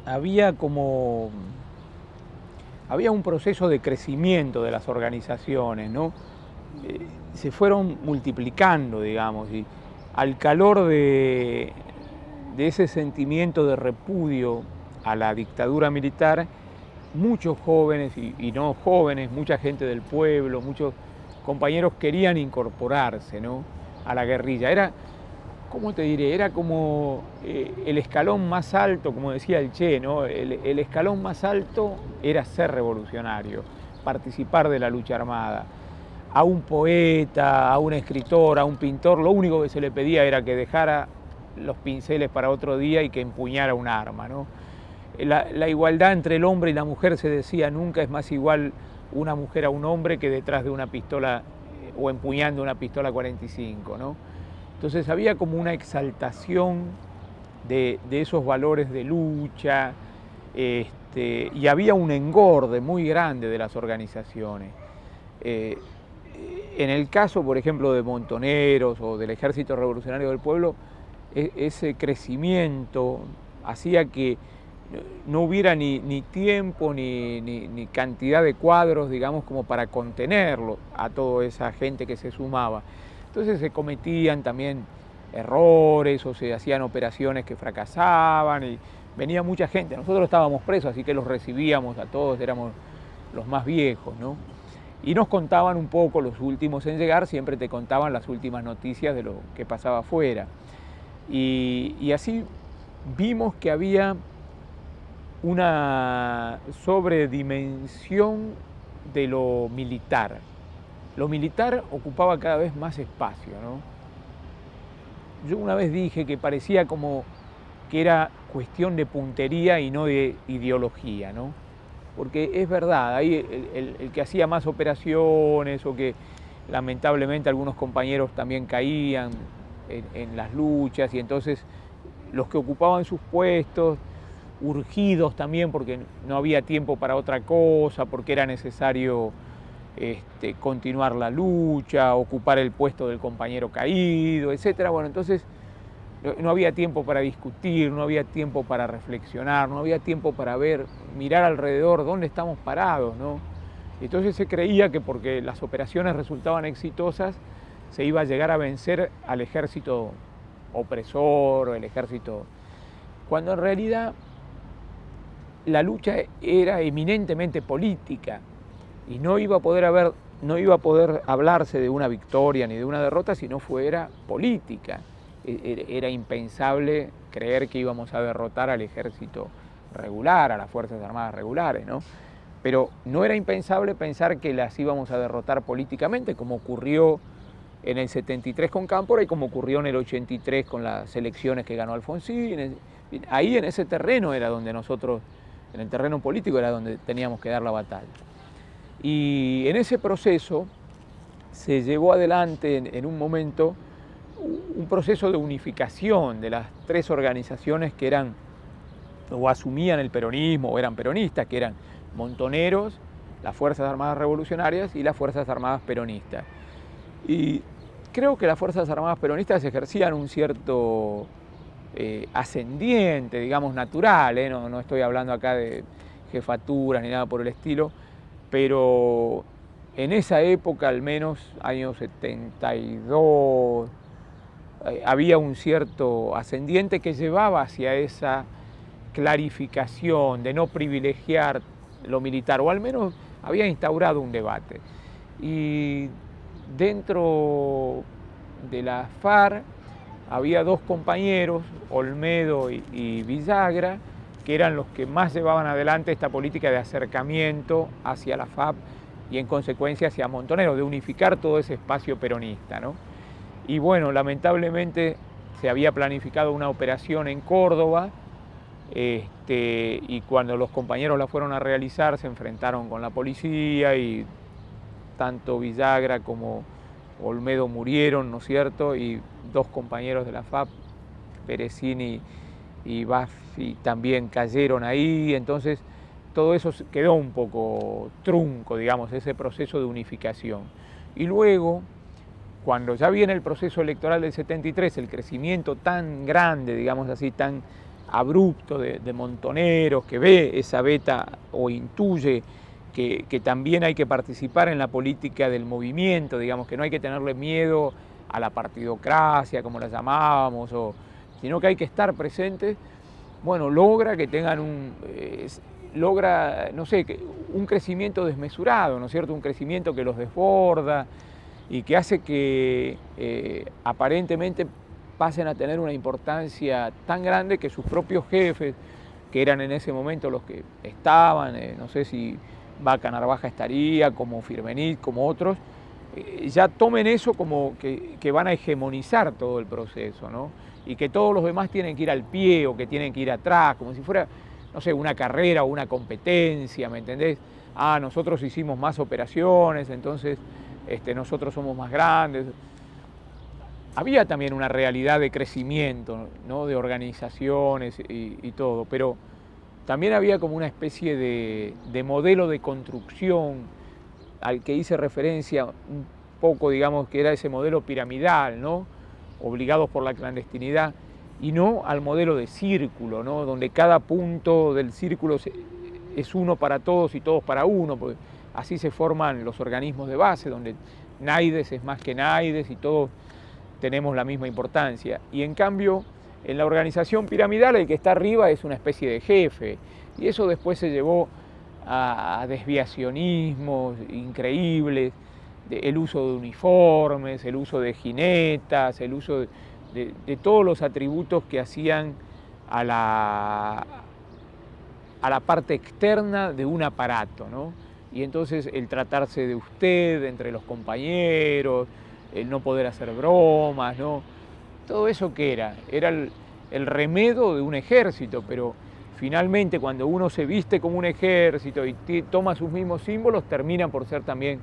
había como, había un proceso de crecimiento de las organizaciones, ¿no? Se fueron multiplicando, digamos, y al calor de ese sentimiento de repudio a la dictadura militar, muchos jóvenes y no jóvenes, mucha gente del pueblo, muchos compañeros querían incorporarse, ¿no?, a la guerrilla. Era, ¿cómo te diré? Era como el escalón más alto, como decía el Che, ¿no? El escalón más alto era ser revolucionario, participar de la lucha armada. A un poeta, a un escritor, a un pintor, lo único que se le pedía era que dejara los pinceles para otro día y que empuñara un arma, ¿no? La igualdad entre el hombre y la mujer, se decía, nunca es más igual una mujer a un hombre que detrás de una pistola o empuñando una pistola 45, ¿no? Entonces había como una exaltación de esos valores de lucha, y había un engorde muy grande de las organizaciones. En el caso, por ejemplo, de Montoneros o del Ejército Revolucionario del Pueblo, ese crecimiento hacía que no hubiera ni tiempo ni cantidad de cuadros, digamos, como para contenerlo a toda esa gente que se sumaba. Entonces se cometían también errores o se hacían operaciones que fracasaban y venía mucha gente. Nosotros estábamos presos, así que los recibíamos a todos, éramos los más viejos, ¿no? Y nos contaban un poco, los últimos en llegar, siempre te contaban las últimas noticias de lo que pasaba afuera. Y así vimos que había una sobredimensión de lo militar. Lo militar ocupaba cada vez más espacio, ¿no? Yo una vez dije que parecía como que era cuestión de puntería y no de ideología, ¿no? Porque es verdad, ahí el que hacía más operaciones o que lamentablemente algunos compañeros también caían en las luchas, y entonces los que ocupaban sus puestos, urgidos también porque no había tiempo para otra cosa, porque era necesario continuar la lucha, ocupar el puesto del compañero caído, etc. Bueno, entonces no había tiempo para discutir, no había tiempo para reflexionar, no había tiempo para ver, mirar alrededor dónde estamos parados, ¿no? Entonces se creía que porque las operaciones resultaban exitosas se iba a llegar a vencer al ejército opresor o el ejército, cuando en realidad la lucha era eminentemente política y no iba a poder hablarse de una victoria ni de una derrota si no fuera política. Era impensable creer que íbamos a derrotar al ejército regular, a las Fuerzas Armadas regulares, ¿no? Pero no era impensable pensar que las íbamos a derrotar políticamente, como ocurrió en el 73 con Cámpora y como ocurrió en el 83 con las elecciones que ganó Alfonsín. Ahí en ese terreno era donde nosotros, en el terreno político era donde teníamos que dar la batalla. Y en ese proceso se llevó adelante en un momento un proceso de unificación de las tres organizaciones que eran o asumían el peronismo o eran peronistas, que eran Montoneros, las Fuerzas Armadas Revolucionarias y las Fuerzas Armadas Peronistas. Y creo que las Fuerzas Armadas Peronistas ejercían un cierto ascendiente, digamos, natural, no estoy hablando acá de jefaturas ni nada por el estilo, pero en esa época, al menos año 72, había un cierto ascendiente que llevaba hacia esa clarificación de no privilegiar lo militar, o al menos había instaurado un debate. Y dentro de la FARC había dos compañeros, Olmedo y Villagra, que eran los que más llevaban adelante esta política de acercamiento hacia la FAP y en consecuencia hacia Montoneros, de unificar todo ese espacio peronista, ¿no? Y bueno, lamentablemente se había planificado una operación en Córdoba, y cuando los compañeros la fueron a realizar se enfrentaron con la policía y tanto Villagra como Olmedo murieron, ¿no es cierto? Y dos compañeros de la FAP, Peresini y Baffi, también cayeron ahí. Entonces todo eso quedó un poco trunco, digamos, ese proceso de unificación. Y luego, cuando ya viene el proceso electoral del 73, el crecimiento tan grande, digamos así, tan abrupto de Montoneros, que ve esa beta o intuye que también hay que participar en la política del movimiento, digamos, que no hay que tenerle miedo a la partidocracia, como la llamábamos, sino que hay que estar presentes. Bueno, logra que tengan logra, no sé, un crecimiento desmesurado, ¿no es cierto? Un crecimiento que los desborda y que hace que aparentemente pasen a tener una importancia tan grande que sus propios jefes, que eran en ese momento los que estaban, no sé si Vaca Narvaja estaría, como Firmenich, como otros, ya tomen eso como que van a hegemonizar todo el proceso, ¿no? Y que todos los demás tienen que ir al pie o que tienen que ir atrás, como si fuera, no sé, una carrera o una competencia, ¿me entendés? Ah, nosotros hicimos más operaciones, entonces nosotros somos más grandes. Había también una realidad de crecimiento, ¿no? De organizaciones y todo, pero también había como una especie de modelo de construcción al que hice referencia un poco, digamos, que era ese modelo piramidal, ¿no? Obligados por la clandestinidad, y no al modelo de círculo, ¿no? Donde cada punto del círculo es uno para todos y todos para uno, porque así se forman los organismos de base, donde Naides es más que Naides y todos tenemos la misma importancia. Y en cambio, en la organización piramidal el que está arriba es una especie de jefe, y eso después se llevó a desviacionismos increíbles, el uso de uniformes, el uso de jinetas, el uso de todos los atributos que hacían a la parte externa de un aparato, ¿no? Y entonces el tratarse de usted entre los compañeros, el no poder hacer bromas, ¿no? Todo eso ¿qué era? Era el remedo de un ejército, pero finalmente cuando uno se viste como un ejército y toma sus mismos símbolos, termina por ser también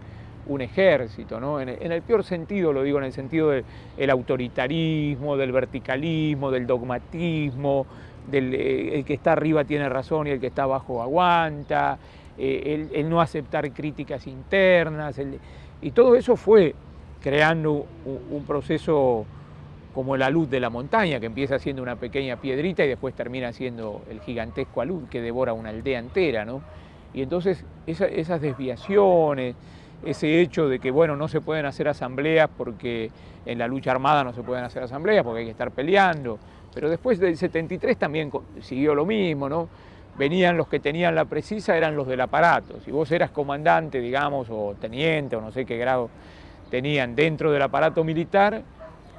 un ejército, ¿no? En el peor sentido, lo digo, en el sentido del autoritarismo, del verticalismo, del dogmatismo, el que está arriba tiene razón y el que está abajo aguanta, el no aceptar críticas internas, y todo eso fue creando un proceso como la luz de la montaña, que empieza siendo una pequeña piedrita y después termina siendo el gigantesco alud que devora una aldea entera, ¿no? Y entonces esas desviaciones, ese hecho de que, bueno, no se pueden hacer asambleas porque en la lucha armada no se pueden hacer asambleas porque hay que estar peleando, pero después del 73 también siguió lo mismo, ¿no? Venían los que tenían la precisa, eran los del aparato. Si vos eras comandante, digamos, o teniente, o no sé qué grado tenían dentro del aparato militar,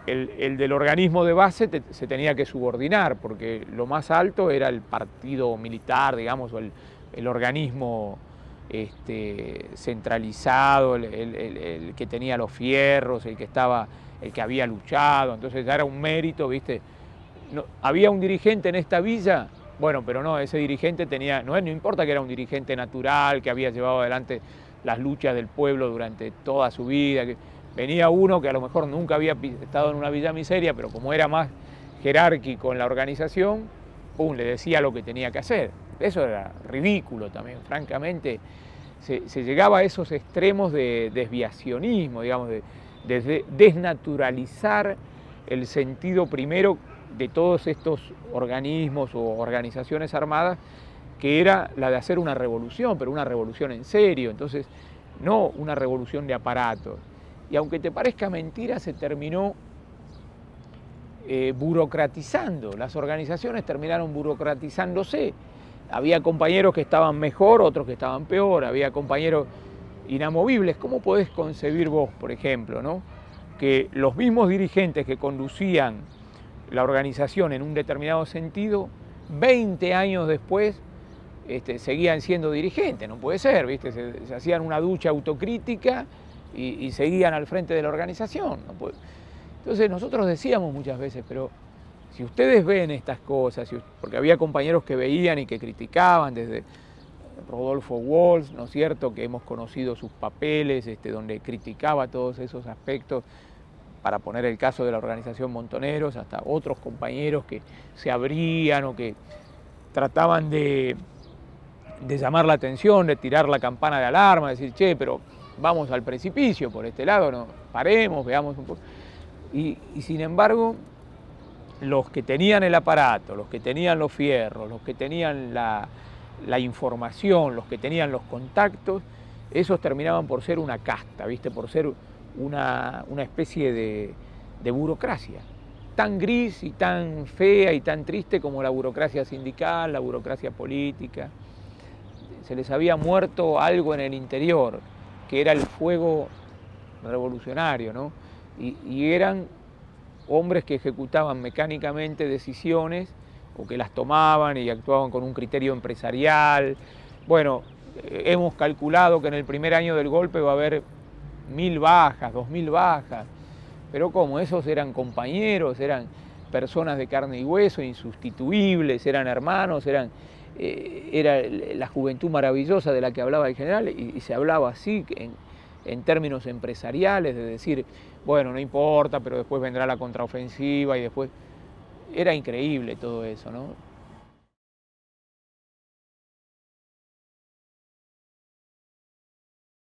el del organismo de base se tenía que subordinar, porque lo más alto era el partido militar, digamos, o el organismo centralizado, el que tenía los fierros, el que había luchado, entonces ya era un mérito, ¿viste? No, había un dirigente en esta villa, bueno, pero no, ese dirigente tenía, no importa que era un dirigente natural, que había llevado adelante las luchas del pueblo durante toda su vida, que venía uno que a lo mejor nunca había estado en una villa miseria, pero como era más jerárquico en la organización, pum, le decía lo que tenía que hacer. Eso era ridículo también, francamente. Se llegaba a esos extremos de desviacionismo, digamos, de desnaturalizar el sentido primero de todos estos organismos o organizaciones armadas, que era la de hacer una revolución, pero una revolución en serio, entonces no una revolución de aparatos. Y aunque te parezca mentira, se terminó burocratizando, las organizaciones terminaron burocratizándose. Había compañeros que estaban mejor, otros que estaban peor, había compañeros inamovibles. ¿Cómo podés concebir vos, por ejemplo, ¿no? Que los mismos dirigentes que conducían la organización en un determinado sentido, 20 años después seguían siendo dirigentes? No puede ser, ¿viste? Se hacían una ducha autocrítica y seguían al frente de la organización. No puede. Entonces nosotros decíamos muchas veces, pero si ustedes ven estas cosas, porque había compañeros que veían y que criticaban, desde Rodolfo Walsh, ¿no es cierto?, que hemos conocido sus papeles, donde criticaba todos esos aspectos, para poner el caso de la organización Montoneros, hasta otros compañeros que se abrían o que trataban de llamar la atención, de tirar la campana de alarma, de decir, che, pero vamos al precipicio por este lado, no, paremos, veamos un poco. Y sin embargo, los que tenían el aparato, los que tenían los fierros, los que tenían la información, los que tenían los contactos, esos terminaban por ser una casta, ¿viste? Por ser una especie de burocracia, tan gris y tan fea y tan triste como la burocracia sindical, la burocracia política. Se les había muerto algo en el interior, que era el fuego revolucionario, ¿no? Y eran hombres que ejecutaban mecánicamente decisiones o que las tomaban y actuaban con un criterio empresarial. Bueno, hemos calculado que en el primer año del golpe va a haber 1000 bajas, 2000 bajas, pero ¿cómo? Esos eran compañeros, eran personas de carne y hueso, insustituibles, eran hermanos, era la juventud maravillosa de la que hablaba el general, y se hablaba así en términos empresariales, de decir, bueno, no importa, pero después vendrá la contraofensiva y después... Era increíble todo eso, ¿no?